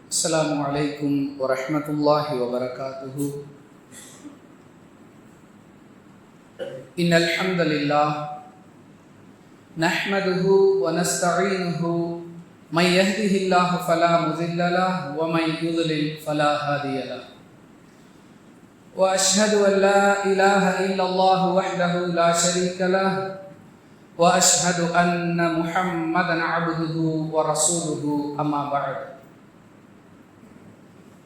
السلام عليكم ورحمة الله وبركاته. إن الحمد لله نحمده ونستعينه من يهده الله فلا مضل له ومن يضلل فلا هادي له. وأشهد أن لا إله إلا الله وحده لا شريك له وأشهد أن محمدا عبده ورسوله أما بعد.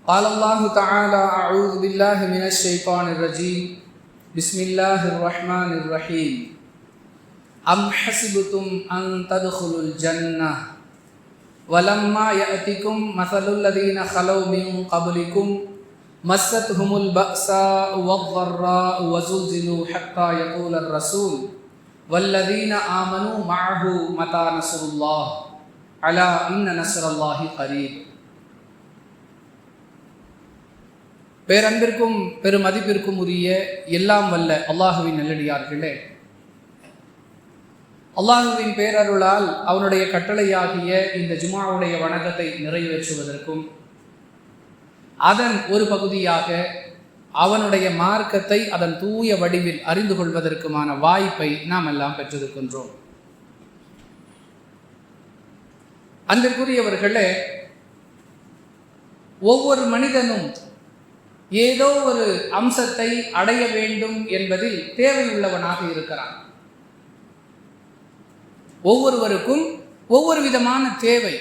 قال الله تعالى: أعوذ بالله من الشيطان الرجيم. بسم الله الرحمن الرحيم. أم حسبتم أن تدخلوا الجنة ولما يأتكم مثل الذين خلوا من قبلكم مستهم البأساء والضراء وزلزلوا حتى يقول الرسول والذين آمنوا معه متى نصر الله ألا إن نصر الله قريب. பேரன்பிற்கும் பெருமதிப்பிற்கும் உரிய எல்லாம் வல்ல அல்லாஹுவின் நல்லடியார்களே, அல்லாஹுவின் பேரருளால் அவனுடைய கட்டளையாகிய இந்த ஜுமாவுடைய வணக்கத்தை நிறைவேற்றுவதற்கும் அதன் ஒரு பகுதியாக அவனுடைய மார்க்கத்தை அதன் தூய வடிவில் அறிந்து கொள்வதற்குமான வாய்ப்பை நாம் எல்லாம் பெற்றிருக்கின்றோம். அன்பிற்குரியவர்களே, ஒவ்வொரு மனிதனும் ஏதோ ஒரு அம்சத்தை அடைய வேண்டும் என்பதில் தேவையுள்ளவனாக இருக்கிறான். ஒவ்வொருவருக்கும் ஒவ்வொரு விதமான தேவை.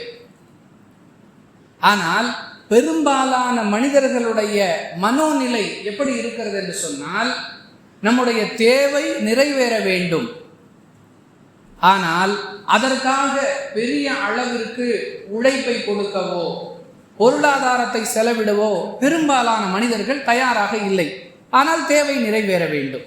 ஆனால் பெரும்பாலான மனிதர்களுடைய மனோநிலை எப்படி இருக்கிறது என்று சொன்னால், நம்முடைய தேவை நிறைவேற வேண்டும், ஆனால் அதற்காக பெரிய அளவிற்கு உழைப்பை கொடுக்கவோ பொருளாதாரத்தை செலவிடவோ பெரும்பாலான மனிதர்கள் தயாராக இல்லை. ஆனால் தேவை நிறைவேற வேண்டும்.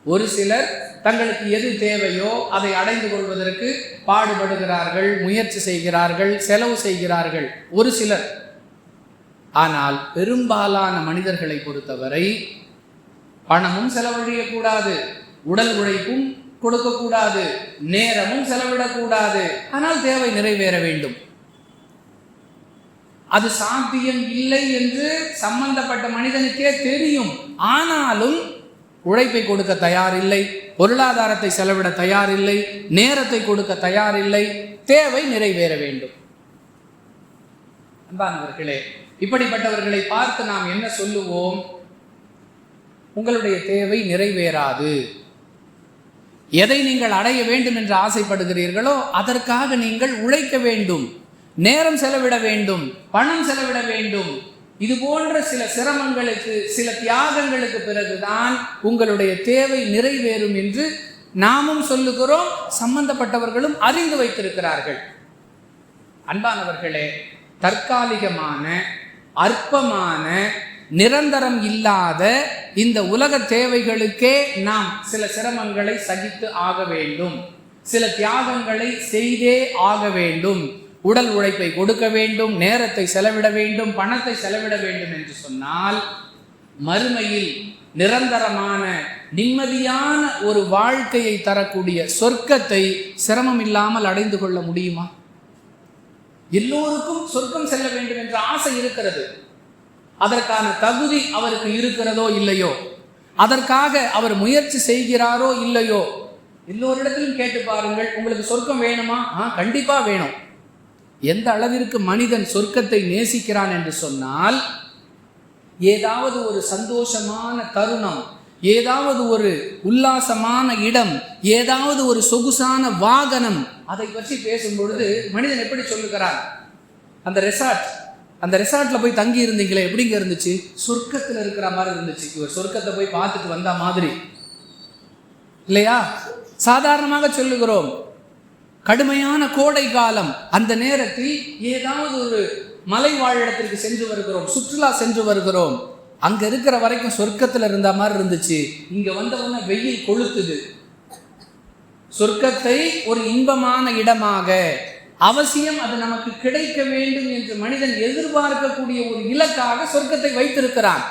ஒரு சிலர் தங்களுக்கு எது தேவையோ அதை அடைந்து கொள்வதற்கு பாடுபடுகிறார்கள், முயற்சி செய்கிறார்கள், செலவு செய்கிறார்கள் ஒரு சிலர். ஆனால் பெரும்பாலான மனிதர்களை பொறுத்தவரை பணமும் செலவழியக்கூடாது, உடல் உழைப்பும் கொடுக்கக்கூடாது, நேரமும் செலவிடக்கூடாது, ஆனால் தேவை நிறைவேற வேண்டும். அது சாத்தியம் இல்லை என்று சம்பந்தப்பட்ட மனிதனுக்கே தெரியும். ஆனாலும் உழைப்பை கொடுக்க தயாரில்லை, பொருளாதாரத்தை செலவிட தயாரில்லை, நேரத்தை கொடுக்க தயாரில்லை, தேவை நிறைவேற வேண்டும். அன்பானவர்களே, இப்படிப்பட்டவர்களை பார்த்து நாம் என்ன சொல்லுவோம்? உங்களுடைய தேவை நிறைவேறாது. எதை நீங்கள் அடைய வேண்டும் என்று ஆசைப்படுகிறீர்களோ அதற்காக நீங்கள் உழைக்க வேண்டும், நேரம் செலவிட வேண்டும், பணம் செலவிட வேண்டும். இது போன்ற சில சிரமங்களுக்கு, சில தியாகங்களுக்கு பிறகுதான் உங்களுடைய தேவை நிறைவேறும் என்று நாமும் சொல்லுகிறோம், சம்பந்தப்பட்டவர்களும் அறிந்து வைத்திருக்கிறார்கள். அன்பானவர்களே, தற்காலிகமான, அற்பமான, நிரந்தரம் இல்லாத இந்த உலக தேவைகளுக்கே நாம் சில சிரமங்களை சகித்து ஆக வேண்டும், சில தியாகங்களை செய்தே ஆக வேண்டும். உடல் உழைப்பை கொடுக்க வேண்டும், நேரத்தை செலவிட வேண்டும், பணத்தை செலவிட வேண்டும் என்று சொன்னால் மறுமையில் நிரந்தரமான நிம்மதியான ஒரு வாழ்க்கையை தரக்கூடிய சொர்க்கத்தை சிரமம் இல்லாமல் அடைந்து கொள்ள முடியுமா? எல்லோருக்கும் சொர்க்கம் செல்ல வேண்டும் என்ற ஆசை இருக்கிறது. அதற்கான தகுதி அவருக்கு இருக்கிறதோ இல்லையோ, அதற்காக அவர் முயற்சி செய்கிறாரோ இல்லையோ, எல்லோரிடத்திலும் கேட்டு பாருங்கள், உங்களுக்கு சொர்க்கம் வேணுமா? கண்டிப்பா வேணும். எந்த அளவிற்கு மனிதன் சொர்க்கத்தை நேசிக்கிறான் என்று சொன்னால், ஏதாவது ஒரு சந்தோஷமான தருணம், ஏதாவது ஒரு உல்லாசமான இடம், ஏதாவது ஒரு சொகுசான வாகனம், அதை பற்றி பேசும் பொழுது மனிதன் எப்படி சொல்லுகிறான்? அந்த ரெசார்ட்ல போய் தங்கி இருந்தீங்களே, எப்படிங்க இருந்துச்சு? சொர்க்கத்தில் இருக்கிற மாதிரி இருந்துச்சு. இவர் சொர்க்கத்தை போய் பார்த்துட்டு வந்த மாதிரி இல்லையா? சாதாரணமாக சொல்லுகிறோம். கடுமையான கோடை காலம், அந்த நேரத்தில் ஏதாவது ஒரு மலை வாழிடத்திற்கு சென்று வருகிறோம், சுற்றுலா சென்று வருகிறோம். அங்க இருக்கிற வரைக்கும் சொர்க்கத்தில் இருந்த மாதிரி இருந்துச்சு. இங்க வந்தவொன்ன வெயில் கொளுத்துது. சொர்க்கத்தை ஒரு இன்பமான இடமாக, அவசியம் அது நமக்கு கிடைக்க வேண்டும் என்று மனிதன் எதிர்பார்க்கக்கூடிய ஒரு இலக்காக சொர்க்கத்தை வைத்திருக்கிறான்.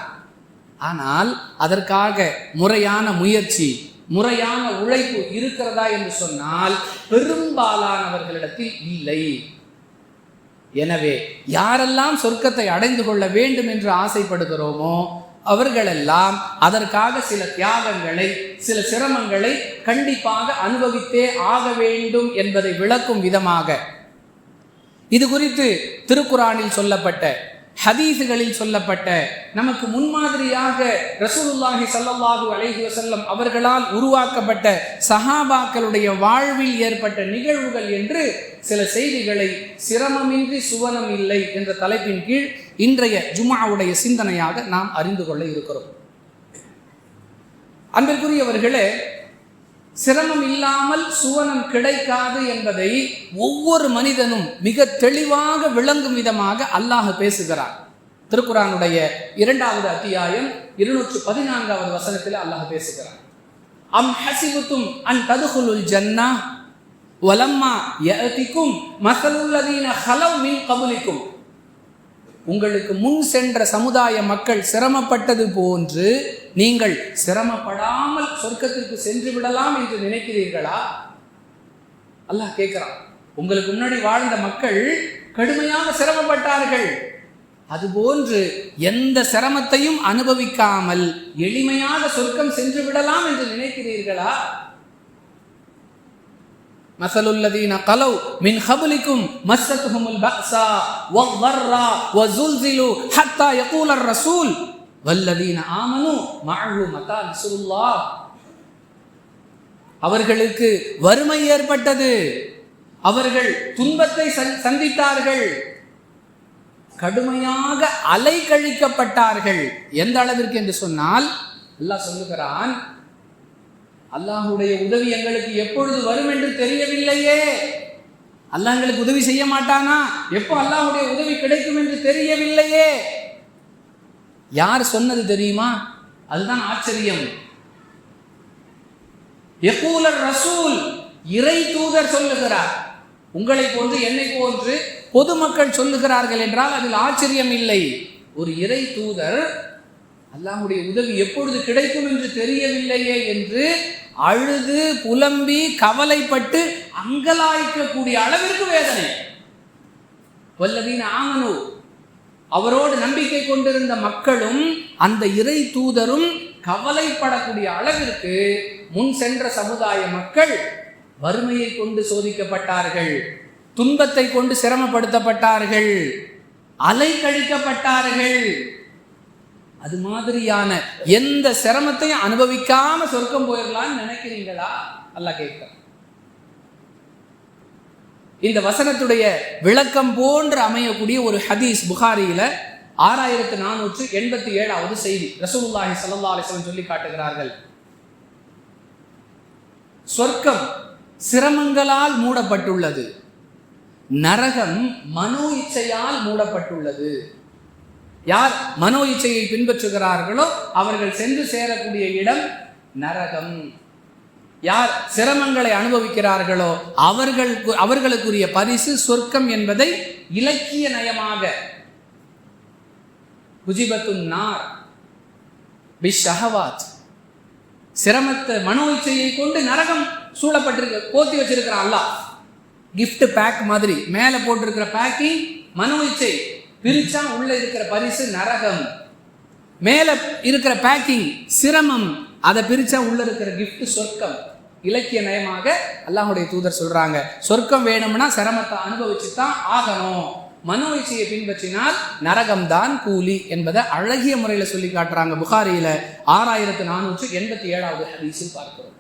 ஆனால் அதற்காக முறையான முயற்சி, முறையான உழைப்பு இருக்கிறதா என்று சொன்னால் பெரும்பாலானவர்களிடத்தில் இல்லை. எனவே யாரெல்லாம் சொர்க்கத்தை அடைந்து கொள்ள வேண்டும் என்று ஆசைப்படுகிறோமோ அவர்களெல்லாம் அதற்காக சில தியாகங்களை, சில சிரமங்களை கண்டிப்பாக அனுபவித்தே ஆக வேண்டும் என்பதை விளக்கும் விதமாக இது குறித்து திருக்குரானில் சொல்லப்பட்ட, ஹதீஸுகளில் சொல்லப்பட்ட, நமக்கு முன்மாதிரியாக ரசூலுல்லாஹி ஸல்லல்லாஹு அலைஹி வஸல்லம் அவர்களால் உருவாக்கப்பட்ட சஹாபாக்களுடைய வாழ்வில் ஏற்பட்ட நிகழ்வுகள் என்று சில செய்திகளை சிரமமின்றி சுவனம் இல்லை என்ற தலைப்பின் கீழ் இன்றைய ஜும்ஆவுடைய சிந்தனையாக நாம் அறிந்து கொள்ள இருக்கிறோம். அன்பிற்குரியவர்களே, சிரமம் இல்லாமல் சுவனம் கிடைக்காது என்பதை ஒவ்வொரு மனிதனும் மிக தெளிவாக விளங்கும் விதமாக அல்லாஹ் பேசுகிறார். திருக்குரானுடைய 2வது அத்தியாயம் 214வது வசனத்தில் அல்லாஹ் பேசுகிறார். அம் ஹஸிபுதும் அன் ததுகுலுல் ஜன்னah வலம்மா யஅதிகும் மஸலுல் லதீன ஹலவ் மின் கப்லிகும். உங்களுக்கு முன் சென்ற சமுதாய மக்கள் சிரமப்பட்டது போன்று நீங்கள் சிரமப்படாமல் சொர்க்கத்திற்கு சென்று விடலாம் என்று நினைக்கிறீர்களா? அல்லாஹ் கேட்கிறான். உங்களுக்கு முன்னாடி வாழ்ந்த மக்கள் கடுமையாக சிரமப்பட்டார்கள், அதுபோன்று எந்த சிரமத்தையும் அனுபவிக்காமல் எளிமையாக சொர்க்கம் சென்று விடலாம் என்று நினைக்கிறீர்களா? மஸலுல் லதீன கலவ் மின் கப்லிகும் மஸ்ஸத்ஹுமுல் பஅஸா வல்-ضرா வஸுல்ஸிலு ஹத்தா யகூலர் ரசூல் வல்லதீன ஆமனு மஅஹு மதா நஸ்ருல்லாஹ். அவர்களுக்கு வறுமை ஏற்பட்டது, அவர்கள் துன்பத்தை சந்தித்தார்கள், கடுமையாக அலைக்கழிக்கப்பட்டார்கள். எந்த அளவிற்கு என்று சொன்னால் அல்லாஹ் சொல்லுகிறான், அல்லாஹுடைய உதவி எங்களுக்கு எப்பொழுது வரும் என்று தெரியவில்லையே. அல்லாஹ் எங்களுக்கு உதவி செய்ய மாட்டானா? எப்போ அல்லாஹுடைய உதவி கிடைக்கும் என்று தெரியவில்லையே. யார் சொன்னது தெரியுமா? அதுதான் ஆச்சரியம். யகூலர் ரசூல், இறை தூதர் சொல்லுகிறார். உங்களை போன்று என்னை போன்று பொதுமக்கள் சொல்லுகிறார்கள் என்றால் அதில் ஆச்சரியம் இல்லை. ஒரு இறை தூதர் அல்லாஹுடைய உதவி எப்பொழுது கிடைக்கும் என்று தெரியவில்லையே என்று அழுது புலம்பி கவலைப்பட்டு அங்கலாய்க்கக்கூடிய அளவிற்கு வேதனை. வல்லதீன ஆமனு, அவரோடு நம்பிக்கை கொண்டிருந்த மக்களும் அந்த இறை தூதரும் கவலைப்படக்கூடிய அளவிற்கு முன் சென்ற சமுதாய மக்கள் வறுமையை கொண்டு சோதிக்கப்பட்டார்கள், துன்பத்தை கொண்டு சிரமப்படுத்தப்பட்டார்கள், அலைக்கழிக்கப்பட்டார்கள். அது மாதிரியான எந்த சிரமத்தையும் அனுபவிக்காம சொர்க்கம் போயிடலாம்னு நினைக்கிறீங்களா? அல்லாஹ் கேட்கிறான். இந்த வசனத்துடைய விளக்கம் போன்று அமையக்கூடிய ஒரு ஹதீஸ் புகாரியில 6487வது செய்தி ரசூலுல்லாஹி ஸல்லல்லாஹு அலைஹி வஸல்லம் சொல்லி காட்டுகிறார்கள். சொர்க்கம் சிரமங்களால் மூடப்பட்டுள்ளது, நரகம் மனோ இச்சையால் மூடப்பட்டுள்ளது. யார் மனோ இச்சையை பின்பற்றுகிறார்களோ அவர்கள் சென்று சேரக்கூடிய இடம் நரகம். யார் சிரமங்களை அனுபவிக்கிறார்களோ அவர்களுக்குரிய பரிசு சொர்க்கம் என்பதை இலக்கிய நயமாக குஜிபத்துன் நார் பிஷ்ஷஹவாத், சிரமத்தை மனோ இச்சையை கொண்டு நரகம் சூழப்பட்டிருக்க போத்தி வச்சிருக்கிறான் அல்லாஹ். கிஃப்ட் பேக் மாதிரி மேலே போட்டிருக்கிற பேக்கிங் மனோ இச்சை, பிரிச்சா உள்ள இருக்கிற பரிசு நரகம். மேல இருக்கிற பேக்கிங் சிரமம், அதை பிரிச்சா உள்ள இருக்கிற கிஃப்ட் சொர்க்கம். இலக்கிய நயமாக அல்லாஹுடைய தூதர் சொல்றாங்க, சொர்க்கம் வேணும்னா சிரமத்தை அனுபவிச்சு தான் ஆகணும், மனோ இச்சையை பின்பற்றினால் நரகம்தான் கூலி என்பதை அழகிய முறையில் சொல்லி காட்டுறாங்க. புகாரியில 6487வது ஹதீஸில் பார்க்கிறோம்.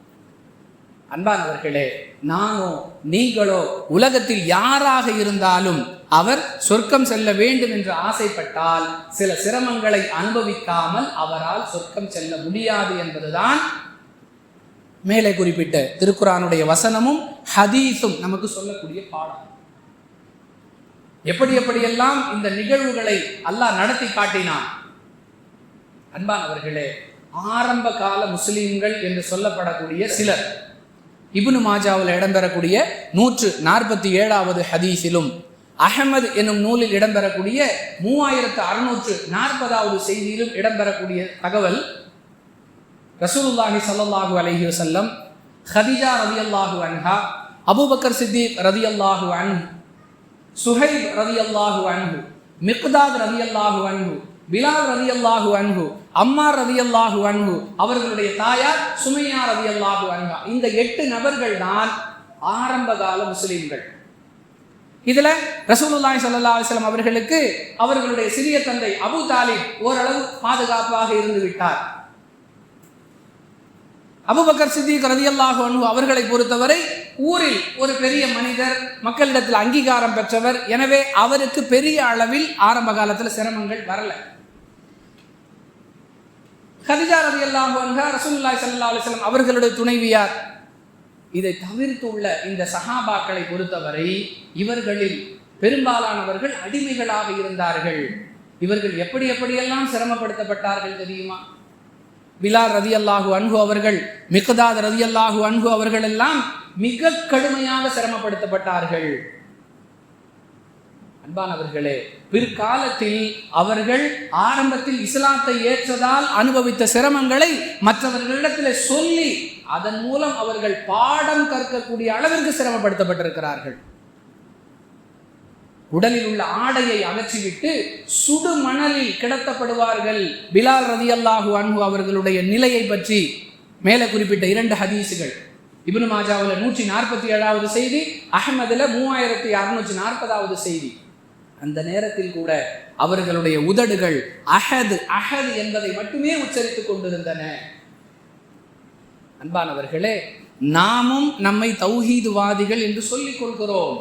அன்பானவர்களே, நானோ நீங்களோ உலகத்தில் யாராக இருந்தாலும் அவர் சொர்க்கம் செல்ல வேண்டும் என்று ஆசைப்பட்டால் சில சிரமங்களை அனுபவிக்காமல் அவரால் சொர்க்கம் செல்ல முடியாது என்பதுதான் மேலே குறிப்பிட்ட திருக்குரானுடைய வசனமும் ஹதீஸும் நமக்கு சொல்லக்கூடிய பாடம். எப்படியெல்லாம் இந்த நிகழ்வுகளை அல்லாஹ் நடத்தி காட்டினான். அன்பானவர்களே, ஆரம்ப கால முஸ்லிம்கள் என்று சொல்லப்படக்கூடிய சிலர் இப்னு மாஜாவில் இடம்பெறக்கூடிய 147வது ஹதீஸிலும் அஹமது என்னும் நூலில் இடம்பெறக்கூடிய 3640வது செய்தியிலும் இடம்பெறக்கூடிய தகவல், ரசூலுல்லாஹி ஸல்லல்லாஹு அலைஹி வஸல்லம், ஹதீஜா ரலியல்லாஹு அன்ஹா, அபூபக்கர் சித்திக் ரலியல்லாஹு அன்ஹு, சுஹைப் ரலியல்லாஹு அன்ஹு, மிக்தாத் ரலியல்லாஹு அன்ஹு, பிலால் ரலியல்லாஹு அன்ஹு, அம்மார் ரலியல்லாஹு அன்ஹு, அவர்களுடைய தாயார் சுமையா ரலியல்லாஹு அன்ஹா. இந்த 8 நபர்கள் தான் ஆரம்ப கால முஸ்லிம்கள். இதுல ரசூலுல்லாஹி ஸல்லல்லாஹு அலைஹி வஸல்லம் அவர்களுக்கு அவர்களுடைய சிறிய தந்தை அபூ தாலிப் ஓரளவு பாதுகாப்பாக இருந்து விட்டார். அபூபக்கர் சித்திக் ரலியல்லாஹு அன்ஹு அவர்களை பொறுத்தவரை ஊரில் ஒரு பெரிய மனிதர், மக்களிடத்தில் அங்கீகாரம் பெற்றவர். எனவே அவருக்கு பெரிய அளவில் ஆரம்ப காலத்தில் சிரமங்கள் வரல. கதீஜா ரலியல்லாஹு அன்ஹா ரசூலுல்லாஹி ஸல்லல்லாஹு அலைஹி வஸல்லம் அவர்களுடைய துணைவியார். இதை தவிர்த்துள்ள இந்த சஹாபாக்களை பொறுத்தவரை இவர்களில் பெரும்பாலானவர்கள் அடிமைகளாக இருந்தார்கள். இவர்கள் எப்படியெல்லாம் சிரமப்படுத்தப்பட்டார்கள் தெரியுமா? பிலால் ரலியல்லாஹு அன்ஹு அவர்கள், மிக்தாத் ரலியல்லாஹு அன்ஹு அவர்கள் எல்லாம் மிக கடுமையாக சிரமப்படுத்தப்பட்டார்கள். அன்பானவர்களே, பிற்காலத்தில் அவர்கள் ஆரம்பத்தில் இஸ்லாத்தை ஏற்றதால் அனுபவித்த சிரமங்களை மற்றவர்களிடத்தில் சொல்லி அதன் மூலம் அவர்கள் பாடம் கற்கக்கூடிய அளவிற்கு சிரமப்படுத்தப்பட்டிருக்கிறார்கள். உடலில் உள்ள ஆடையை அகற்றிவிட்டு சுடு மணலில் கிடத்தப்படுவார்கள். பிலால் ரலியல்லாஹு அன்ஹு அவர்களுடைய நிலையை பற்றி மேலே குறிப்பிட்ட 2 ஹதீஸுகள், இப்னு மாஜாவில் 147வது செய்தி, அஹ்மதுல 3640வது செய்தி. அந்த நேரத்தில் கூட அவர்களுடைய உதடுகள் அஹது அஹது என்பதை மட்டுமே உச்சரித்துக் கொண்டிருந்தன. அன்பானவர்களே, நாமும் நம்மை தௌஹீதுவாதிகள் என்று சொல்லிக் கொள்கிறோம்.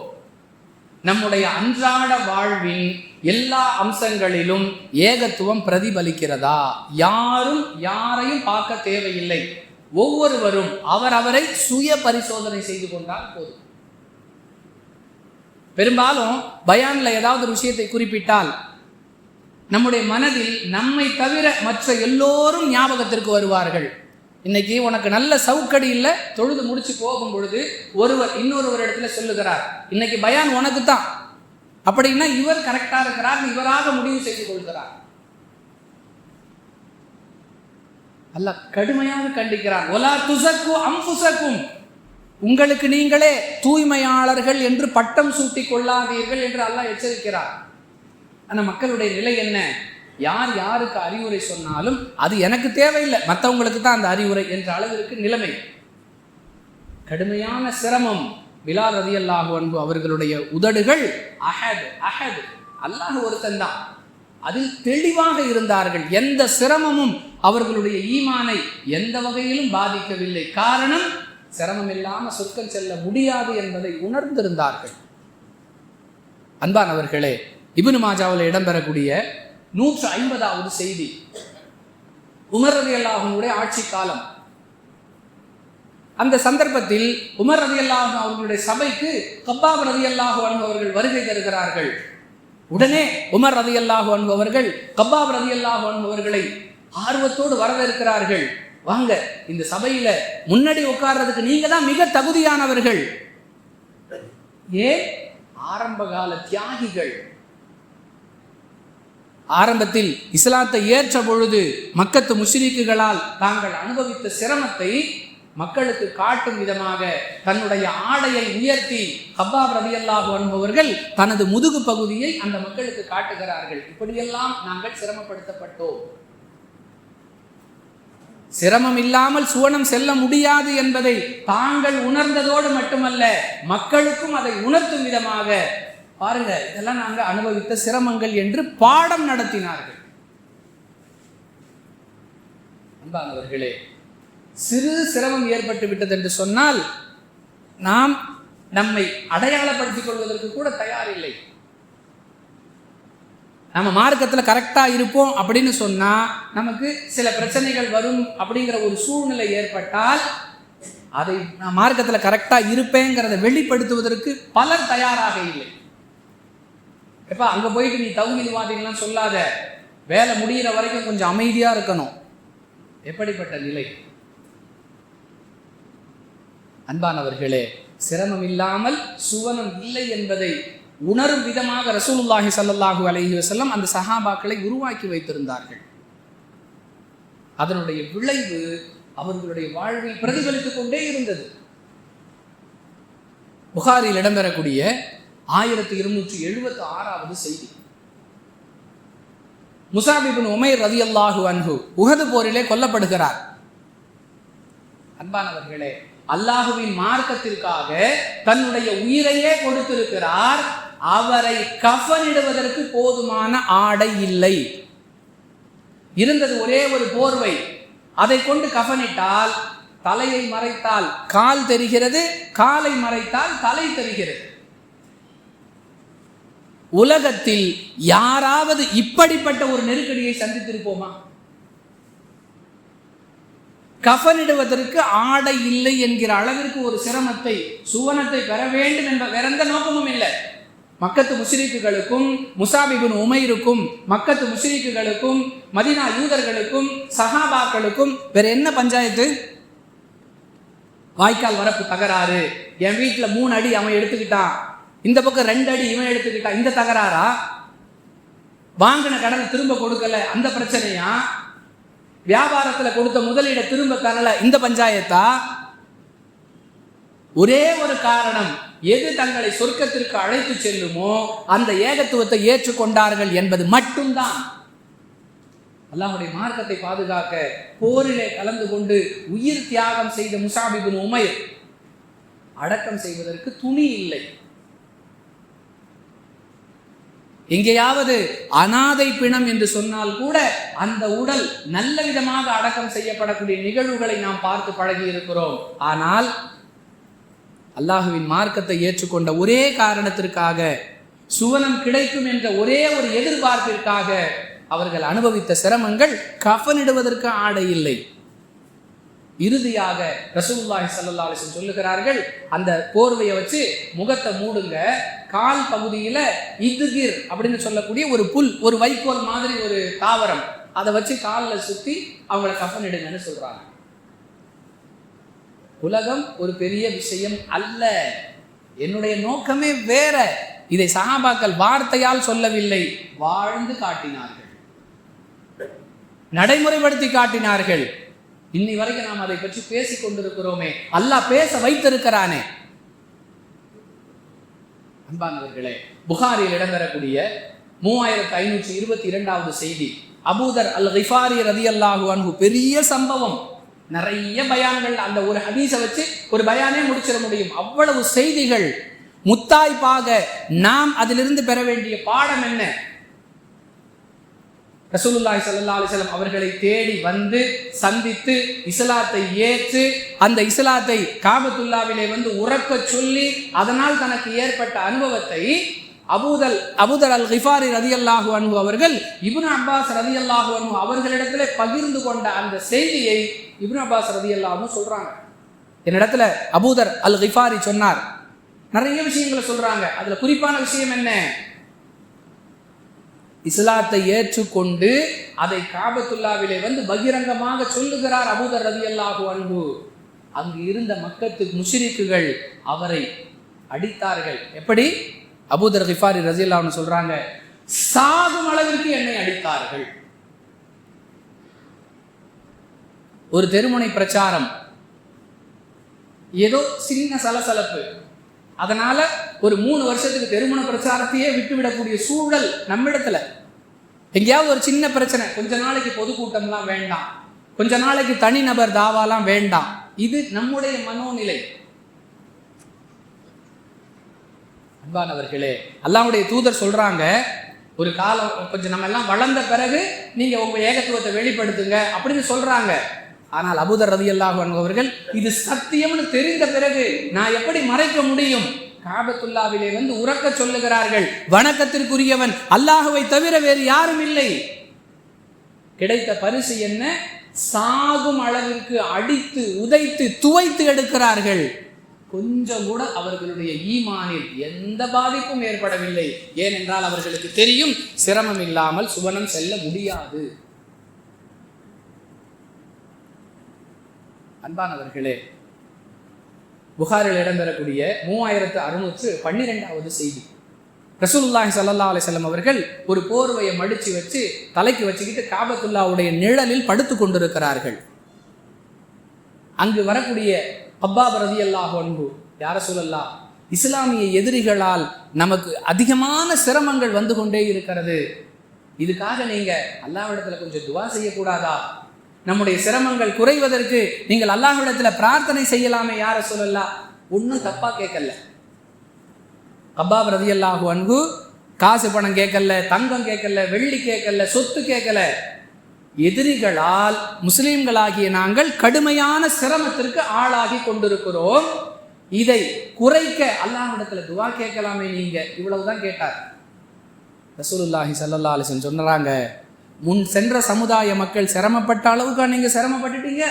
நம்முடைய அன்றாட வாழ்வின் எல்லா அம்சங்களிலும் ஏகத்துவம் பிரதிபலிக்கிறதா? யாரும் யாரையும் பார்க்க தேவையில்லை. ஒவ்வொருவரும் அவரவரை சுய பரிசோதனை செய்து கொண்டால் போதும். பெரும்பாலும் பயான்ல ஏதாவது ஒரு விஷயத்தை குறிப்பிட்டால் நம்முடைய மனதில் நம்மை தவிர மற்ற எல்லோரும் ஞாபகத்திற்கு வருவார்கள். இன்னைக்கு உனக்கு நல்ல சவுக்கடி இல்லை, தொழுது முடிச்சு போகும் பொழுது ஒருவர் இன்னொருவர் இடத்துல சொல்லுகிறார், இன்னைக்கு பயான் உனக்கு தான் அப்படின்னா இவர் கரெக்டா இருக்கிறார், இவராக முடிவு செய்து கொள்கிறார். அல்லாஹ் கடுமையாக கண்டிக்கிறான். ஒலா துஸக்கு அன்ஃபுஸக்கும், உங்களுக்கு நீங்களே தூய்மையாளர்கள் என்று பட்டம் சூட்டிக் கொள்ளாதீர்கள் என்று அல்லாஹ் எச்சரிக்கிறார். ஆனால் மக்களுடைய நிலை என்ன? யார் யாருக்கு அறிவுரை சொன்னாலும் அது எனக்கு தேவையில்லை, மற்றவங்களுக்கு தான் அந்த அறிவுரை என்ற அளவிற்கு நிலைமை. கடுமையான சிரமம். பிலால் ரலியல்லாஹு அன்ஹு அவர்களுடைய உதடுகள் அஹத் அஹத், அல்லாஹ் ஒருத்தன் தான், அதில் தெளிவாக இருந்தார்கள். எந்த சிரமமும் அவர்களுடைய ஈமானை எந்த வகையிலும் பாதிக்கவில்லை. காரணம், சிரமம் இல்லாமல் சொர்க்கம் செல்ல முடியாது என்பதை உணர்ந்திருந்தார்கள். அன்பானவர்களே, இப்னு மாஜாவில் இடம்பெறக்கூடிய 150வது செய்தி, உமர் ரலியல்லாஹு அன்ஹுடைய ஆட்சி காலம். அந்த சந்தர்ப்பத்தில் உமர் ரலியல்லாஹு அன்ஹு அவர்களுடைய சபைக்கு கப்பாப் ரலியல்லாஹு அன்ஹு அவர்கள் வருகை தருகிறார்கள். உடனே உமர் ரலியல்லாஹு அன்ஹு அவர்கள் கப்பாப் ரலியல்லாஹு அன்ஹு அவர்களை ஆர்வத்தோடு வரவேற்கிறார்கள். வாங்க, இந்த சபையில முன்னாடி உட்கார்றதுக்கு நீங்க தான் மிக தகுதியானவர்கள். ஏன்? ஆரம்பகால தியாகிகள். ஆரம்பத்தில் இஸ்லாத்தை ஏற்ற பொழுது மக்கத்து முஷ்ரிக்குகளால் தாங்கள் அனுபவித்த சிரமத்தை மக்களுக்கு காட்டும் விதமாக தன்னுடைய ஆடையை உயர்த்தி கப்பாப் ரலியல்லாஹு அன்ஹு அவர்கள் தனது முதுகு பகுதியை அந்த மக்களுக்கு காட்டுகிறார்கள். இப்படியெல்லாம் நாங்கள் சிரமப்படுத்தப்பட்டோம். சிரமம் இல்லாமல் சுவனம் செல்ல முடியாது என்பதை தாங்கள் உணர்ந்ததோடு மட்டுமல்ல, மக்களுக்கும் அதை உணர்த்தும் விதமாக பாருங்க, இதெல்லாம் நாங்கள் அனுபவித்த சிரமங்கள் என்று பாடம் நடத்தினார்கள். அன்பானவர்களே, சிறு சிரமம் ஏற்பட்டு விட்டது என்று சொன்னால் நாம் நம்மை அடையாளப்படுத்திக் கொள்வதற்கு கூட தயாரில்லை. நம்ம மார்க்கத்தில் கரெக்டாக இருப்போம் அப்படின்னு சொன்னால் நமக்கு சில பிரச்சனைகள் வரும் அப்படிங்கிற ஒரு சூழ்நிலை ஏற்பட்டால் அதை நான் மார்க்கத்தில் கரெக்டாக இருப்பேங்கிறத வெளிப்படுத்துவதற்கு பலர் தயாராக இல்லை. எப்பா அங்கே போயிட்டு நீ தௌஹீத்வாதிகள்லாம் சொல்லாத, வேலை முடிகிற வரைக்கும் கொஞ்சம் அமைதியாக இருக்கணும். எப்படிப்பட்ட நிலை? அன்பானவர்களே, சிரமம் இல்லாமல் சுவனம் இல்லை என்பதை உணரும் விதமாக ரசூலுல்லாஹி ஸல்லல்லாஹு அலைஹி வஸல்லம் அந்த சஹாபாக்களை உருவாக்கி வைத்திருந்தார்கள். அதனுடைய விளைவு அவர்களுடைய வாழ்வில் பிரதிபலித்துக் கொண்டே இருந்தது. புகாரில் இடம்பெறக்கூடிய 1276வது செய்தி. முஸாப் இப்னு உமைர் ரலியல்லாஹு அன்ஹு உஹது போரிலே கொல்லப்படுகிறார். அன்பானவர்களே, அல்லாஹுவின் மார்க்கத்திற்காக தன்னுடைய உயிரையே கொடுத்திருக்கிறார். அவரை கஃனிடுவதற்கு போதுமான ஆடை இல்லை. இருந்தது ஒரே ஒரு போர்வை. அதை கொண்டு கஃனிட்டால் தலையை மறைத்தால் கால் தெரிகிறது, காலை மறைத்தால் தலை தெரிகிறது. உலகத்தில் யாராவது இப்படிப்பட்ட ஒரு நெருக்கடியை சந்தித்திருப்போமா? கஃனிடுவதற்கு ஆடை இல்லை என்கிற அளவிற்கு ஒரு சிரமத்தை, சுவனத்தை பெற வேண்டும் என்ற வேற எந்த நோக்கமும் இல்லை. மக்கத்து முஸ்ரிக்குகளுக்கும் முஸாப் இப்னு உமைருக்கும், மக்கத்து முஸ்ரிக்குகளுக்கும் மதீனா யூதர்களுக்கும் சஹாபாக்களுக்கும் வேற என்ன பஞ்சாயத்து? வாய்க்கால் வரப்பு தகராறு, என் வீட்டில் 3 அடி அவன் எடுத்துக்கிட்டான், இந்த பக்கம் 2 அடி இவன் எடுத்துக்கிட்டான், இந்த தகராறா? வாங்கின கடனை திரும்ப கொடுக்கல, அந்த பிரச்சனையா? வியாபாரத்தில் கொடுத்த முதலீட திரும்ப தரல, இந்த பஞ்சாயத்தா? ஒரே ஒரு காரணம், எது தங்களை சொர்க்கத்திற்கு அழைத்து செல்லுமோ அந்த ஏகத்துவத்தை ஏற்றுக்கொண்டார்கள் என்பது மட்டும்தான். அல்லாஹ்வுடைய மார்க்கத்தை பாதுகாக்க போரிலே கலந்து கொண்டு உயிர் தியாகம் செய்த முஸாப் இப்னு உமைர் அடக்கம் செய்வதற்கு துணி இல்லை. எங்கேயாவது அனாதை பிணம் என்று சொன்னால் கூட அந்த உடல் நல்ல விதமாக அடக்கம் செய்யப்படக்கூடிய நிகழ்வுகளை நாம் பார்த்து பழகி இருக்கிறோம். ஆனால் அல்லாஹுவின் மார்க்கத்தை ஏற்றுக்கொண்ட ஒரே காரணத்திற்காக, சுவனம் கிடைக்கும் என்ற ஒரே ஒரு எதிர்பார்ப்பிற்காக அவர்கள் அனுபவித்த சிரமங்கள், கஃனிடுவதற்கு ஆடை இல்லை. இறுதியாக ரசூலுல்லாஹி ஸல்லல்லாஹு அலைஹி வஸல்லம் சொல்லுகிறார்கள், அந்த போர்வையை வச்சு முகத்தை மூடுங்க, கால் பகுதியில இத்கிர் அப்படின்னு சொல்லக்கூடிய ஒரு புல், ஒரு வைக்கோல் மாதிரி ஒரு தாவரம், அதை வச்சு காலில் சுத்தி அவங்கள கஃனிடுங்கன்னு சொல்றாங்க. உலகம் ஒரு பெரிய விஷயம் அல்ல, என்னுடைய நோக்கமே வேற. இதை சஹாபாக்கள் வார்த்தையால் சொல்லவில்லை, வாழ்ந்து காட்டினார்கள், நடைமுறைப்படுத்தி காட்டினார்கள். இன்னி வரைக்கும் நாம் அதை பற்றி பேசிக் கொண்டிருக்கிறோமே, அல்லாஹ் பேச வைத்திருக்கிறானே. அன்பானவர்களே, புகாரில் இடம்பெறக்கூடிய 3522வது செய்தி, அபூதர் அல் கிஃபாரி ரலியல்லாஹு அன்ஹு. பெரிய சம்பவம், நிறைய பயான்கள், அந்த ஒரு ஹதீஸை வச்சு ஒரு பயானே முடிச்சிட முடியும், அவ்வளவு செய்திகள். முத்தாய்ப்பாக நாம் அதிலிருந்து பெற வேண்டிய பாடம் என்ன? ரசூலுல்லாஹி ஸல்லல்லாஹு அலைஹி வஸல்லம் அவர்களை தேடி வந்து சந்தித்து இஸ்லாத்தை ஏற்று, அந்த இஸ்லாத்தை காபத்துல்லாவிலே வந்து உறக்க சொல்லி, அதனால் தனக்கு ஏற்பட்ட அனுபவத்தை அபூதர் அல் கிஃபாரி ரலியல்லாஹு அன்ஹு அவர்கள் இப்னு அப்பாஸ் ரலியல்லாஹு அன்ஹு அவர்களிடத்திலே பகிர்ந்து கொண்ட அந்த செய்தியை இப்னு அப்பாஸ் ரலியல்லாஹு அன்ஹு சொல்றாங்க. என்னிடத்துல அபூதர் அல் கிஃபாரி சொன்னார். நிறைய விஷயங்களை சொல்றாங்க. அதுல குறிப்பான விஷயம் என்ன? இஸ்லாத்தை ஏற்றுக்கொண்டு அதை காபத்துல்லாவிலே வந்து பகிரங்கமாக சொல்லுகிறார் அபூதர் ரலியல்லாஹு அன்ஹு. அங்கு இருந்த மக்கத்து முஷ்ரிக்குகள் அவரை அடித்தார்கள். எப்படி? அபூதர் கிஃபாரி ரலியல்லாஹு அன்ஹு சொல்றாங்க, சாகும் அளவிற்கு என்னை அடித்தார்கள். ஒரு தெருமுனை பிரச்சாரம், ஏதோ சின்ன சலசலப்பு, அதனால ஒரு 3 வருஷத்துக்கு தெருமுனை பிரச்சாரத்தையே விட்டுவிடக்கூடிய சூழல் நம்மிடத்துல. எங்கேயாவது ஒரு சின்ன பிரச்சனை, கொஞ்ச நாளைக்கு பொதுக்கூட்டம்லாம் வேண்டாம், கொஞ்ச நாளைக்கு தனிநபர் தாவாலாம் வேண்டாம். இது நம்முடைய மனோநிலை. அன்பானவர்களே, அல்லாஹ்வுடைய தூதர் சொல்றாங்க, ஒரு காலம் கொஞ்சம் நம்ம எல்லாம் வளர்ந்த பிறகு நீங்க உங்க ஏகத்துவத்தை வெளிப்படுத்துங்க அப்படின்னு சொல்றாங்க. ஆனால் அபூதர் ரலியல்லாஹு அன்ஹு அவர்கள், இது சத்தியம்னு தெரிந்த பிறகு நான் எப்படி மறைக்க முடியும்? காபத்துல்லாவிலே வந்து உறக்க சொல்லுகிறார்கள், வணக்கத்திற்குரியவன் அல்லாஹுவை தவிர வேறு யாரும் இல்லை. கிடைத்த பரிசு என்ன? சாகும் அளவிற்கு அடித்து உதைத்து துவைத்து எடுக்கிறார்கள். கொஞ்சம் கூட அவர்களுடைய ஈமானில் எந்த பாதிப்பும் ஏற்படவில்லை. ஏனென்றால் அவர்களுக்கு தெரியும், சிரமம் இல்லாமல் சுவனம் செல்ல முடியாது. அன்பானவர்களே, புகாரில் இடம்பெறக்கூடிய 3612வது செய்தி, ரசூலுல்லாஹி ஸல்லல்லாஹு அலைஹி வஸல்லம் அவர்கள் ஒரு போர்வையை மடிச்சு வச்சு தலைக்கு வச்சுக்கிட்டு காபத்துல்லாவுடைய நிழலில் படுத்து கொண்டிருக்கிறார்கள். அங்கு வரக்கூடிய கப்பாப் ரலியல்லாஹு அன்ஹு, யா ரசூலல்லாஹ், இஸ்லாமிய எதிரிகளால் நமக்கு அதிகமான சிரமங்கள் வந்து கொண்டே இருக்கிறது. இதுக்காக நீங்க அல்லாஹ்விடத்துல கொஞ்சம் துஆ செய்யக்கூடாதா? நம்முடைய சிரமங்கள் குறைவதற்கு நீங்கள் அல்லாஹ்விடத்துல பிரார்த்தனை செய்யலாமே யா ரசூலல்லாஹ். ஒன்றும் தப்பா கேட்கல. கப்பாப் ரலியல்லாஹு அன்ஹு காசு பணம் கேட்கல, தங்கம் கேட்கல, வெள்ளி கேட்கல, சொத்து கேட்கல. எதிரிகளால் முஸ்லிம்களாகிய நாங்கள் கடுமையான சிரமத்திற்கு ஆளாகி கொண்டிருக்கிறோம். இதை குறைக்க அல்லாஹ்விடத்துல துஆ கேட்கலாமே நீங்க. இவ்வளவுதான் கேட்டார். ரசூலுல்லாஹி ஸல்லல்லாஹு அலைஹி வஸல்லம் சொன்னாங்க, முன் சென்ற சமுதாய மக்கள் சிரமப்பட்ட அளவுக்கு நீங்க சிரமப்பட்டுட்டீங்க.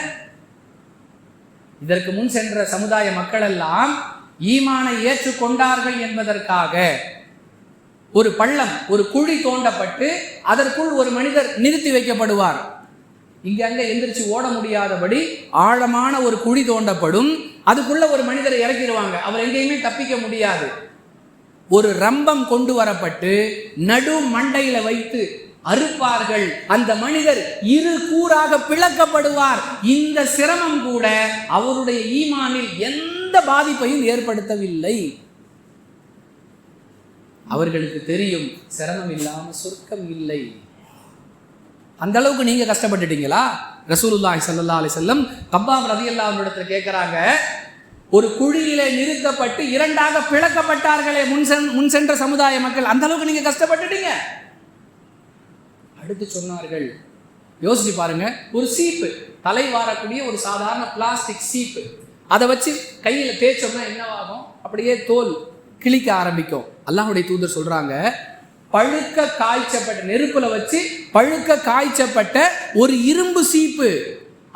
இதற்கு முன் சென்ற சமுதாய மக்கள் எல்லாம் ஈமானை ஏற்றுக்கொண்டார்கள் என்பதற்காக ஒரு பள்ளம், ஒரு குழி தோண்டப்பட்டு அதற்குள் ஒரு மனிதர் நிறுத்தி வைக்கப்படுவார். இங்க அங்க எந்திரிச்சு ஓட முடியாதபடி ஆழமான ஒரு குழி தோண்டப்படும். அதுக்குள்ள ஒரு மனிதரை இறக்கிடுவாங்க. அவர் எங்கேயுமே தப்பிக்க முடியாது. ஒரு ரம்பம் கொண்டு வரப்பட்டு நடு மண்டையில வைத்து அறுப்பார்கள். அந்த மனிதர் இரு கூறாக பிளக்கப்படுவார். இந்த சிரமம் கூட அவருடைய ஈமானில் எந்த பாதிப்பையும் ஏற்படுத்தவில்லை. அவர்களுக்கு தெரியும் சிரமம் இல்லாம சொர்க்கம் இல்லை. அந்த அளவுக்கு நீங்க கஷ்டப்பட்டுட்டீங்களா? ரசூலுல்லாஹி ஸல்லல்லாஹு அலைஹி வஸல்லம் கப்பாப் ரலியல்லாஹு அன்ஹு இடத்துல கேட்கிறாங்க, ஒரு குழியிலே நிறுத்தப்பட்டு இரண்டாக பிளக்கப்பட்டார்களே முன் சென்ற சமுதாய மக்கள், அந்த அளவுக்கு நீங்க கஷ்டப்பட்டுட்டீங்க. அடுத்து சொன்னார்கள், யோசிச்சு பாருங்க, ஒரு சீப்பு, தலை வாரக்கூடிய ஒரு சாதாரண பிளாஸ்டிக் சீப்பு, அதை வச்சு கையில தேய்ச்சோம்னா என்னவாகும்? அப்படியே தோல் கிழிக்க ஆரம்பிக்கும். அல்லாஹ்வுடைய தூதர் சொல்றாங்க, பழுக்க காய்ச்சப்பட்ட நெருப்புல வச்சு பழுக்க காய்ச்சப்பட்ட ஒரு இரும்பு சீப்பு,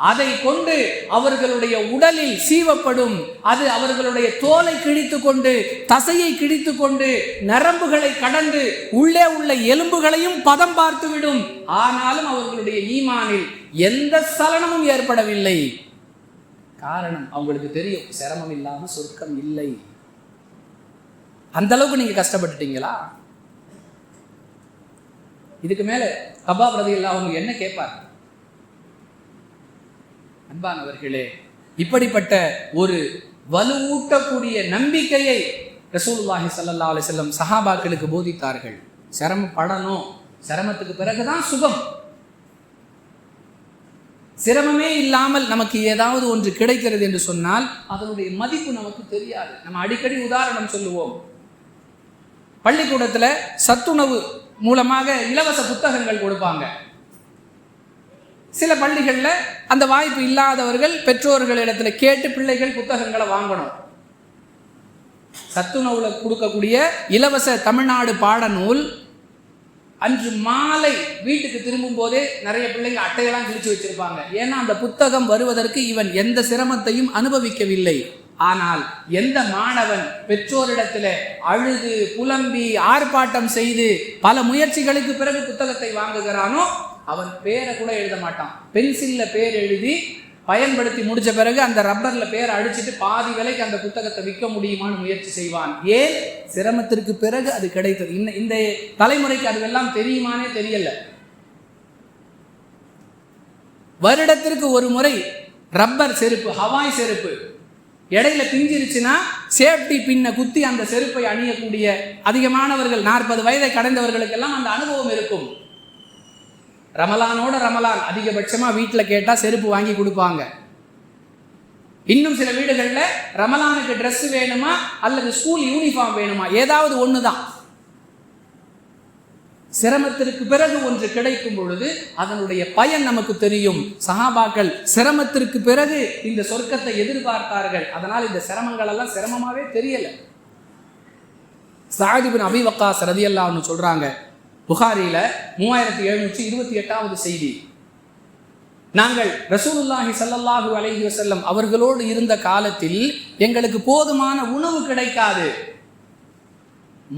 அதை கொண்டு அவர்களுடைய உடலில் சீவப்படும். அது அவர்களுடைய தோலை கிழித்து கொண்டு, தசையை கிழித்து கொண்டு, நரம்புகளை கடந்து உள்ளே உள்ள எலும்புகளையும் பதம் பார்த்துவிடும். ஆனாலும் அவர்களுடைய ஈமானில் எந்த சலனமும் ஏற்படவில்லை. காரணம், அவங்களுக்கு தெரியும் சிரமம் இல்லாம சொர்க்கம் இல்லை. அந்த அளவுக்கு நீங்க கஷ்டப்பட்டுட்டீங்களா? இதுக்கு மேல கபாப் ரலியல்லாஹு அன்ஹு என்ன கேட்பார்? அன்பானவர்களே, இப்படிப்பட்ட ஒரு வலுவூட்டக்கூடிய நம்பிக்கையை ரசூலுல்லாஹி ஸல்லல்லாஹு அலைஹி வஸல்லம் சஹாபாக்களுக்கு போதித்தார்கள். சிரமப்படணும், சிரமத்துக்கு பிறகுதான் சுகம். சிரமமே இல்லாமல் நமக்கு ஏதாவது ஒன்று கிடைக்கிறது என்று சொன்னால் அதனுடைய மதிப்பு நமக்கு தெரியாது. நம்ம அடிக்கடி உதாரணம் சொல்லுவோம். பள்ளிக்கூடத்துல சத்துணவு மூலமாக இலவச புத்தகங்கள் கொடுப்பாங்க. சில பள்ளிகளில் அந்த வாய்ப்பு இல்லாதவர்கள் பெற்றோர்களிடத்துல கேட்டு பிள்ளைகள் புத்தகங்களை வாங்கணும். சத்துணவுல கொடுக்கக்கூடிய இலவச தமிழ்நாடு பாடநூல் அன்று மாலை வீட்டுக்கு திரும்பும் போதே நிறைய பிள்ளைங்க அட்டையெல்லாம் கிழிச்சு வச்சிருப்பாங்க. ஏன்னா அந்த புத்தகம் வருவதற்கு இவன் எந்த சிரமத்தையும் அனுபவிக்கவில்லை. ஆனால் எந்த மாணவன் பெற்றோரிடத்துல அழுது புலம்பி ஆர்ப்பாட்டம் செய்து பல முயற்சிகளுக்கு பிறகு புத்தகத்தை வாங்குகிறானோ அவன் பேரை கூட எழுத மாட்டான். பென்சில்ல பேர் எழுதி பயன்படுத்தி முடிச்ச பிறகு அந்த ரப்பர்ல பேரை அடிச்சுட்டு பாதி விலைக்கு அந்த புத்தகத்தை விற்க முடியுமான்னு முயற்சி செய்வான். ஏன்? சிரமத்திற்கு பிறகு அது கிடைத்தது. இந்த தலைமுறைக்கு அதுவெல்லாம் தெரியுமானே தெரியல. வருடத்திற்கு ஒரு முறை ரப்பர் செருப்பு, ஹவாய் செருப்பு இடையில பிஞ்சிருச்சுன்னா சேஃப்டி பின்ன குத்தி அந்த செருப்பை அணியக்கூடிய அதிகமானவர்கள் 40 வயதை கடந்தவர்களுக்கெல்லாம் அந்த அனுபவம் இருக்கும். ரமலானோட ரமலான் அதிகபட்சமா வீட்டில் கேட்டா செருப்பு வாங்கி கொடுப்பாங்க. இன்னும் சில வீடுகளில் ரமலானுக்கு ட்ரெஸ் வேணுமா அல்லது ஸ்கூல் யூனிஃபார்ம் வேணுமா, ஏதாவது ஒண்ணுதான். சிரமத்திற்கு பிறகு ஒன்று கிடைக்கும் பொழுது அதனுடைய பயன் நமக்கு தெரியும். சஹாபாக்கள் சிரமத்திற்கு பிறகு இந்த சொர்க்கத்தை எதிர்பார்த்தார்கள். அதனால் இந்த சிரமங்கள் எல்லாம் சிரமமாவே தெரியல. சஅத் இப்னு அபீ வக்காஸ் ரலியல்லாஹு அன்ஹு சொல்றாங்க, புகாரில 3728வது செய்தி, நாங்கள் ரசூலுல்லாஹி ஸல்லல்லாஹு அலைஹி வஸல்லம் அவர்களோடு இருந்த காலத்தில் எங்களுக்கு போதுமான உணவு கிடைக்காது.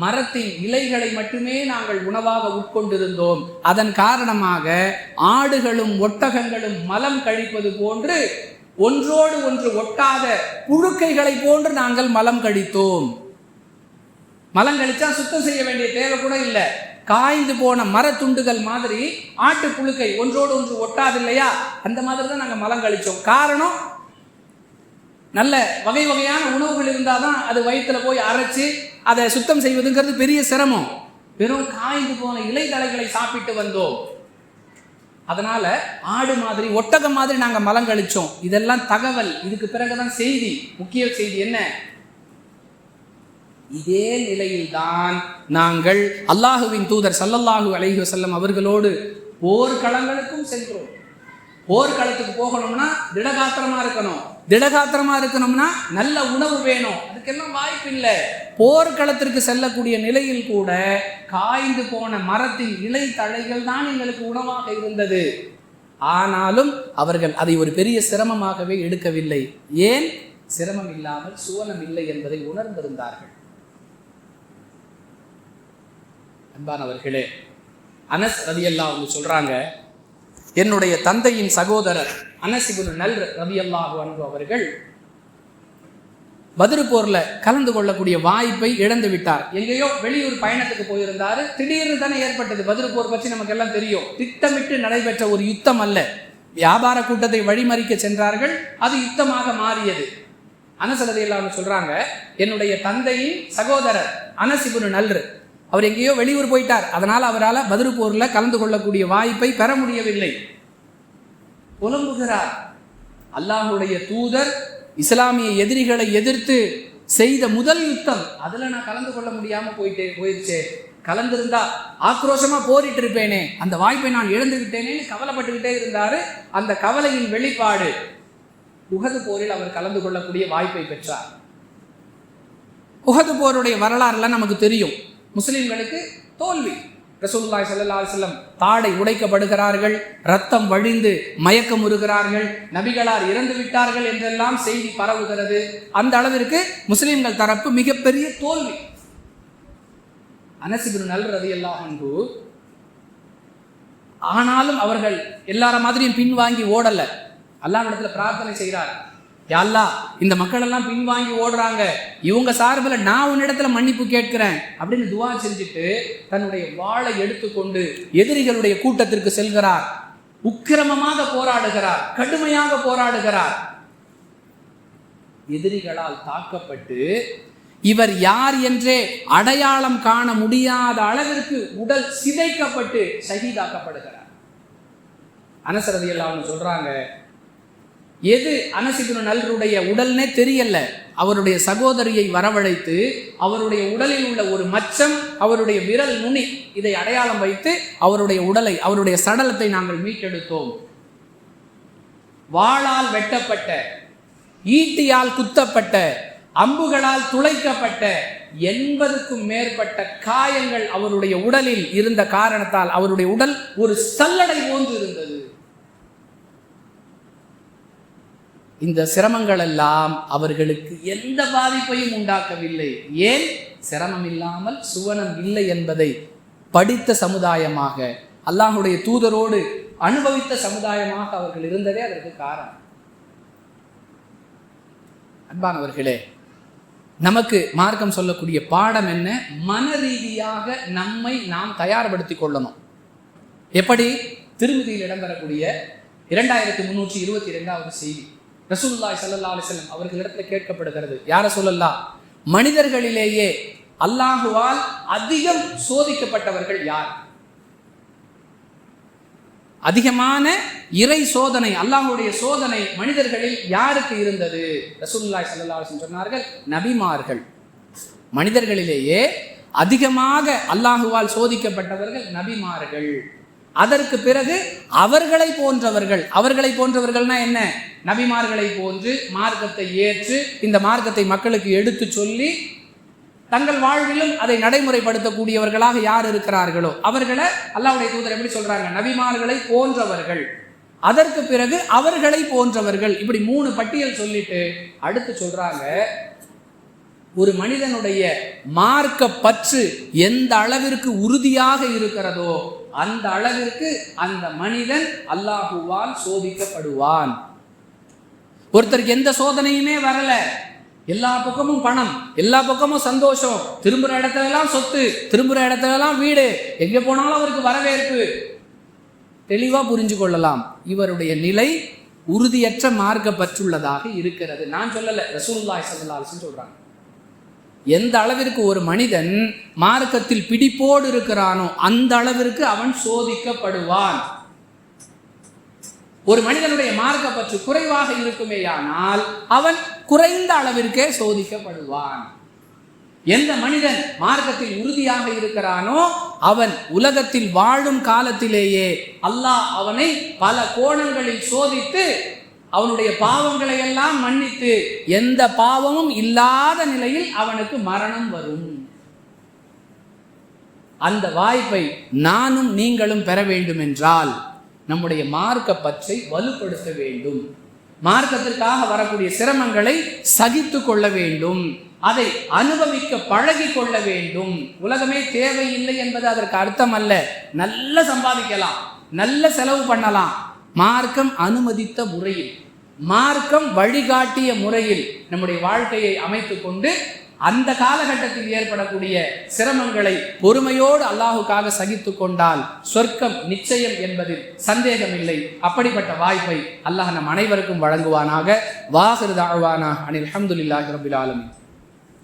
மரத்தின் இலைகளை மட்டுமே நாங்கள் உணவாக உட்கொண்டிருந்தோம். அதன் காரணமாக ஆடுகளும் ஒட்டகங்களும் மலம் கழிப்பது போன்று ஒன்றோடு ஒன்று ஒட்டாத புழுக்கைகளை போன்று நாங்கள் மலம் கழித்தோம். மலம் கழிச்சா சுத்தம் செய்ய வேண்டிய தேவை கூட இல்லை. காய்ந்து போன மரத்துண்டுகள் மாதிரி ஆட்டு புழுக்கை ஒன்றோடு ஒன்று ஒட்டாது இல்லையா, அந்த மாதிரி தான் நாங்கள் மலம் கழிச்சோம். காரணம், நல்ல வகை வகையான உணவுகள் இருந்தால் தான் அது வயிற்றுல போய் அரைச்சி அதை சுத்தம் செய்வதுங்கிறது பெரிய சிரமம். வெறும் காய்ந்து போன இலைதழைகளை சாப்பிட்டு வந்தோம். அதனால ஆடு மாதிரி ஒட்டகம் மாதிரி நாங்கள் மலம் கழிச்சோம். இதெல்லாம் தகவல். இதுக்கு பிறகுதான் செய்தி. முக்கிய செய்தி என்ன? இதே நிலையில்தான் நாங்கள் அல்லாஹுவின் தூதர் ஸல்லல்லாஹு அலைஹி வஸல்லம் அவர்களோடு போர்க்களங்களுக்கும் சென்றோம். போர்க்களத்துக்கு போகணும்னா திடகாத்திரமா இருக்கணும். திடகாத்திரமா இருக்கணும்னா நல்ல உணவு வேணும். அதுக்கெல்லாம் வாய்ப்பு இல்லை. போர்க்களத்திற்கு செல்லக்கூடிய நிலையில் கூட காய்ந்து போன மரத்தின் இலை தழைகள் தான் எங்களுக்கு உணவாக இருந்தது. ஆனாலும் அவர்கள் அதை ஒரு பெரிய சிரமமாகவே எடுக்கவில்லை. ஏன்? சிரமம் இல்லாமல் சுவனம் இல்லை என்பதை உணர்ந்திருந்தார்கள். அன்பானவர்களே, அனஸ் ரலியல்லாஹு அன்ஹு சொல்றாங்க, என்னுடைய தந்தையின் சகோதரர் அனஸ் இப்னு நல்ர் ரலியல்லாஹு அன்ஹு அவர்கள் பத்ர் போர்ல கலந்து கொள்ளக்கூடிய வாய்ப்பை இழந்து விட்டார். எங்கேயோ வெளியூர் பயணத்துக்கு போயிருந்தாரு. திடீர்னு தானே ஏற்பட்டது. பத்ர் போர் பற்றி நமக்கு எல்லாம் தெரியும். திட்டமிட்டு நடைபெற்ற ஒரு யுத்தம் அல்ல. வியாபார கூட்டத்தை வழிமறிக்க சென்றார்கள். அது யுத்தமாக மாறியது. அனஸ் ரலியல்லாஹு அன்ஹு சொல்றாங்க, என்னுடைய தந்தையின் சகோதரர் அனஸ் இப்னு நல்ர் அவர் எங்கேயோ வெளியூர் போயிட்டார். அதனால் அவரால் பத்ர் போர்ல கலந்து கொள்ளக்கூடிய வாய்ப்பை பெற முடியவில்லை. புலம்புகிறார். அல்லாஹுடைய தூதர் இஸ்லாமிய எதிரிகளை எதிர்த்து செய்த முதல் யுத்தம், அதுல நான் கலந்து கொள்ள முடியாம போயிடுச்சே. கலந்திருந்தா ஆக்ரோஷமா போரிட்டு இருப்பேனே, அந்த வாய்ப்பை நான் இழந்து விட்டேனேன்னு கவலைப்பட்டுக்கிட்டே இருந்தாரு. அந்த கவலையின் வெளிப்பாடு உஹது போரில் அவர் கலந்து கொள்ளக்கூடிய வாய்ப்பை பெற்றார். உஹது போருடைய வரலாறுலாம் நமக்கு தெரியும். முஸ்லிம்களுக்கு தோல்வி. ரசூலுல்லாஹி ஸல்லல்லாஹு அலைஹி வஸல்லம் தாடை உடைக்கப்படுகிறார்கள், ரத்தம் வழிந்து மயக்கம் உறுகிறார்கள், நபிகளார் இறந்து விட்டார்கள் என்றெல்லாம் செய்தி பரவுகிறது. அந்த அளவிற்கு முஸ்லிம்கள் தரப்பு மிகப்பெரிய தோல்வி. அனஸ் இப்னு நல்ர் ரலியல்லாஹு அன்ஹு ஆனாலும் அவர்கள் எல்லார மாதிரியும் பின்வாங்கி ஓடல. அல்லாஹ்விடத்துல பிரார்த்தனை செய்கிறார், யா அல்லாஹ், இந்த மக்கள் எல்லாம் பின்வாங்கி ஓடுறாங்க, இவங்க சார்பில் நான் உன்னிடத்துல மன்னிப்பு கேட்கிறேன் அப்படின்னு துவா செஞ்சுட்டு தன்னுடைய வாளை எடுத்துக்கொண்டு எதிரிகளுடைய கூட்டத்திற்கு செல்கிறார். உக்கிரமமாக போராடுகிறார், கடுமையாக போராடுகிறார். எதிரிகளால் தாக்கப்பட்டு இவர் யார் என்றே அடையாளம் காண முடியாத அளவிற்கு உடல் சிதைக்கப்பட்டு ஷஹீதாக்கப்படுகிறார். அனஸ் ரலியல்லாஹு அன்ஹு சொல்றாங்க, எது அனஸ் இப்னு நல்ருடைய உடல்னே தெரியல. அவருடைய சகோதரியை வரவழைத்து அவருடைய உடலில் உள்ள ஒரு மச்சம், அவருடைய விரல் நுனி, இதை அடையாளம் வைத்து அவருடைய உடலை, அவருடைய சடலத்தை நாங்கள் மீட்டெடுத்தோம். வாளால் வெட்டப்பட்ட, ஈட்டியால் குத்தப்பட்ட, அம்புகளால் துளைக்கப்பட்ட 80க்கும் மேற்பட்ட காயங்கள் அவருடைய உடலில் இருந்த காரணத்தால் அவருடைய உடல் ஒரு சல்லடை போன்று இருந்தது. இந்த சிரமங்கள் எல்லாம் அவர்களுக்கு எந்த பாதிப்பையும் உண்டாக்கவில்லை. ஏன்? சிரமம் இல்லாமல் சுவனம் இல்லை என்பதை படித்த சமுதாயமாக, அல்லாஹுடைய தூதரோடு அனுபவித்த சமுதாயமாக அவர்கள் இருந்ததே அதற்கு காரணம். அன்பானவர்களே, நமக்கு மார்க்கம் சொல்லக்கூடிய பாடம் என்ன? மன ரீதியாக நம்மை நாம் தயார்படுத்திக் கொள்ளணும். எப்படி? திருமதியில் இடம்பெறக்கூடிய 2322வது செய்தி. ரசூலுல்லாஹி ஸல்லல்லாஹு அலைஹி வஸல்லம் அவர்களிடத்தில் கேட்கப்படுகிறது, யார் ரசூலல்லாஹ், மனிதர்களிலேயே அல்லாஹுவால் அதிகம் சோதிக்கப்பட்டவர்கள் யார்? அதிகமான இறை சோதனை, அல்லாஹுடைய சோதனை மனிதர்களில் யாருக்கு இருந்தது? ரசூலுல்லாஹி ஸல்லல்லாஹு அலைஹி வஸல்லம் சொன்னார்கள், நபிமார்கள். மனிதர்களிலேயே அதிகமாக அல்லாஹுவால் சோதிக்கப்பட்டவர்கள் நபிமார்கள். அதற்கு பிறகு அவர்களை போன்றவர்கள். அவர்களை போன்றவர்கள்னா என்ன? நபிமார்களை போன்று மார்க்கத்தை ஏற்று இந்த மார்க்கத்தை மக்களுக்கு எடுத்து சொல்லி தங்கள் வாழ்விலும் அதை நடைமுறைப்படுத்தக்கூடியவர்களாக யார் இருக்கிறார்களோ அவர்களை அல்லாஹ்வுடைய தூதர் எப்படி சொல்றாங்க? நபிமார்களை போன்றவர்கள். அதற்கு பிறகு அவர்களை போன்றவர்கள். இப்படி 3 பட்டியல் சொல்லிட்டு அடுத்து சொல்றாங்க, ஒரு மனிதனுடைய மார்க்க பற்று எந்த அளவிற்கு உறுதியாக இருக்கிறதோ அந்த அளவிற்கு அந்த மனிதன் அல்லாஹுவால் சோதிக்கப்படுவான். ஒருத்தருக்கு எந்த சோதனையுமே வரல, எல்லா பக்கமும் பணம், எல்லா பக்கமும் சந்தோஷம், திரும்புற இடத்துல எல்லாம் சொத்து, திரும்புற இடத்துல எல்லாம் வீடு, எங்க போனாலும் அவருக்கு வரவேற்பு, தெளிவா புரிஞ்சு கொள்ளலாம் இவருடைய நிலை உறுதியற்ற மார்க்க பற்றுள்ளதாக இருக்கிறது. நான் சொல்லல, ரசூலுல்லாஹி ஸல்லல்லாஹு அலைஹி வஸல்லம் சொல்றாங்க. எந்த அளவிற்கு ஒரு மனிதன் மார்க்கத்தில் பிடிப்போடு இருக்கிறானோ அந்த அளவிற்கு அவன் சோதிக்கப்படுவான். ஒரு மனிதனுடைய மார்க்க பற்று குறைவாக இருக்குமேயானால் அவன் குறைந்த அளவிற்கே சோதிக்கப்படுவான். எந்த மனிதன் மார்க்கத்தில் உறுதியாக இருக்கிறானோ அவன் உலகத்தில் வாழும் காலத்திலேயே அல்லாஹ் அவனை பல கோணங்களில் சோதித்து அவனுடைய பாவங்களை எல்லாம் மன்னித்து எந்த பாவமும் இல்லாத நிலையில் அவனுக்கு மரணம் வரும். அந்த வாய்ப்பை நானும் நீங்களும் பெற வேண்டும் என்றால் நம்முடைய மார்க்க பற்றை வலுப்படுத்த வேண்டும். மார்க்கத்திற்காக வரக்கூடிய சிரமங்களை சகித்து கொள்ள வேண்டும். அதை அனுபவிக்க பழகி கொள்ள வேண்டும். உலகமே தேவையில்லை என்பது அதற்கு அர்த்தம் அல்ல. நல்ல சம்பாதிக்கலாம், நல்ல செலவு பண்ணலாம். மார்க்கம் அனுமதித்த முறையில், மார்க்கம் வழிகாட்டிய முறையில் நம்முடைய வாழ்க்கையை அமைத்து கொண்டு அந்த காலகட்டத்தில் ஏற்படக்கூடிய சிரமங்களை பொறுமையோடு அல்லாஹுக்காக சகித்து கொண்டால் சொர்க்கம் நிச்சயம் என்பதில் சந்தேகமில்லை. அப்படிப்பட்ட வாய்ப்பை அல்லாஹ் நம் அனைவருக்கும் வழங்குவானாக. வாஹிரு தஅவானா அனில் ஹம்துலில்லாஹி ரப்பில் ஆலமீன்.